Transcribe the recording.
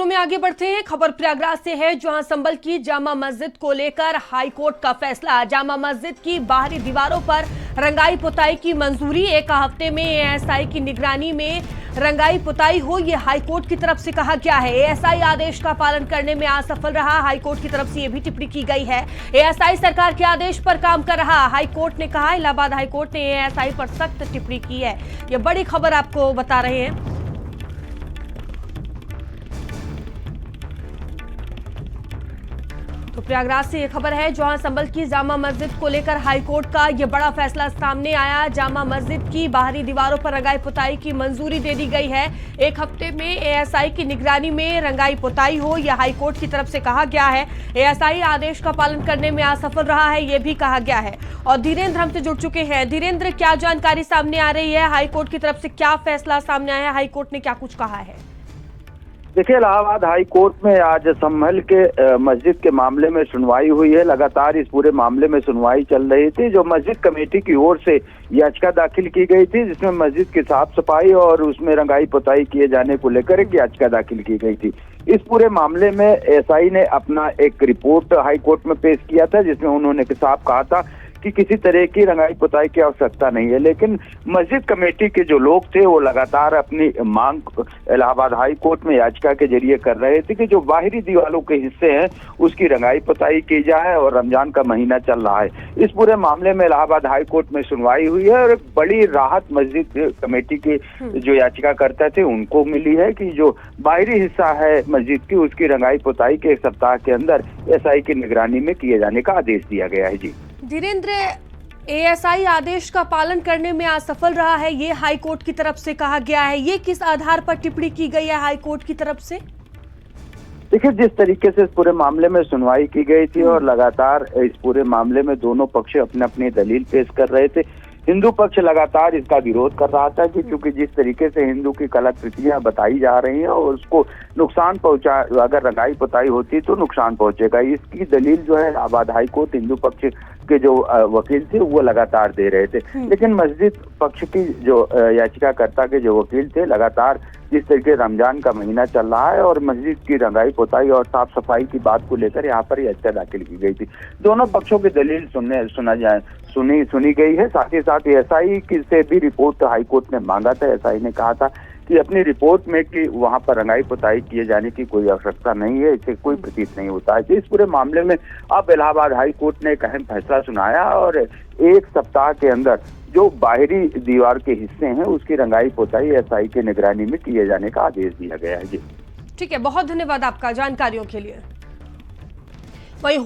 खबरों में आगे बढ़ते हैं। खबर प्रयागराज से है, जहां संभल की जामा मस्जिद को लेकर हाईकोर्ट का फैसला। जामा मस्जिद की बाहरी दीवारों पर रंगाई पुताई की मंजूरी। एक हफ्ते में एएसआई की निगरानी में रंगाई पुताई हो, यह हाईकोर्ट की तरफ से कहा गया है। एएसआई आदेश का पालन करने में असफल रहा, हाईकोर्ट की तरफ से यह भी टिप्पणी की गई है। एएसआई सरकार के आदेश पर काम कर रहा, हाईकोर्ट ने कहा। इलाहाबाद हाईकोर्ट ने एएसआई पर सख्त टिप्पणी की है। यह बड़ी खबर आपको बता रहे हैं। तो प्रयागराज से यह खबर है, जहां संभल की जामा मस्जिद को लेकर हाईकोर्ट का यह बड़ा फैसला सामने आया। जामा मस्जिद की बाहरी दीवारों पर रंगाई पुताई की मंजूरी दे दी गई है। एक हफ्ते में एएसआई की निगरानी में रंगाई पुताई हो, यह हाईकोर्ट की तरफ से कहा गया है। एएसआई आदेश का पालन करने में असफल रहा है, यह भी कहा गया है। और धीरेन्द्र हमसे जुड़ चुके हैं। धीरेन्द्र, क्या जानकारी सामने आ रही है? हाईकोर्ट की तरफ से क्या फैसला सामने आया है? हाईकोर्ट ने क्या कुछ कहा है? देखिए, इलाहाबाद हाई कोर्ट में आज संभल के मस्जिद के मामले में सुनवाई हुई है। लगातार इस पूरे मामले में सुनवाई चल रही थी। जो मस्जिद कमेटी की ओर से याचिका दाखिल की गई थी, जिसमें मस्जिद की साफ सफाई और उसमें रंगाई पुताई किए जाने को लेकर एक याचिका दाखिल की गई थी। इस पूरे मामले में एएसआई ने अपना एक रिपोर्ट हाई कोर्ट में पेश किया था, जिसमें उन्होंने साफ कहा था कि किसी तरह की रंगाई पुताई की आवश्यकता नहीं है। लेकिन मस्जिद कमेटी के जो लोग थे वो लगातार अपनी मांग इलाहाबाद हाई कोर्ट में याचिका के जरिए कर रहे थे कि जो बाहरी दीवारों के हिस्से हैं उसकी रंगाई पुताई की जाए, और रमजान का महीना चल रहा है। इस पूरे मामले में इलाहाबाद हाई कोर्ट में सुनवाई हुई है और एक बड़ी राहत मस्जिद कमेटी के जो याचिकाकर्ता थे उनको मिली है कि जो बाहरी हिस्सा है मस्जिद की उसकी रंगाई पुताई के 1 सप्ताह के अंदर एएसआई की निगरानी में किए जाने का आदेश दिया गया है। जी धीरेन्द्र, एएसआई आदेश का पालन करने में असफल रहा है, ये हाईकोर्ट की तरफ से कहा गया है। ये किस आधार पर टिप्पणी की गई है हाईकोर्ट की तरफ से? देखिए, जिस तरीके से इस पूरे मामले में सुनवाई की गई थी और लगातार इस पूरे मामले में दोनों पक्ष अपने अपनी दलील पेश कर रहे थे। हिंदू पक्ष लगातार इसका विरोध कर रहा था कि क्योंकि जिस तरीके से हिंदू की कलाकृतियां बताई जा रही हैं और उसको नुकसान पहुंचा, अगर रंगाई पुताई होती तो नुकसान पहुंचेगा। इसकी दलील जो है इलाहाबाद हाई कोर्ट हिंदू पक्ष के जो वकील थे वो लगातार दे रहे थे। लेकिन मस्जिद पक्ष की जो याचिकाकर्ता के जो वकील थे लगातार जिस तरीके रमजान का महीना चल रहा है और मस्जिद की रंगाई पुताई और साफ सफाई की बात को लेकर यहाँ पर याचिका दाखिल की गई थी। दोनों पक्षों की दलील सुनी गई है। साथ ही साथ एएसआई से भी रिपोर्ट हाईकोर्ट ने मांगा था। एएसआई ने कहा था कि अपनी रिपोर्ट में कि वहां पर रंगाई पुताई किए जाने की कोई आवश्यकता नहीं है, इससे कोई प्रतीत नहीं होता है। इस पूरे मामले में अब इलाहाबाद हाई कोर्ट ने एक अहम फैसला सुनाया और 1 सप्ताह के अंदर जो बाहरी दीवार के हिस्से हैं उसकी रंगाई पुताई एएसआई की निगरानी में किए जाने का आदेश दिया गया है। जी ठीक है, बहुत धन्यवाद आपका जानकारियों के लिए। वहीं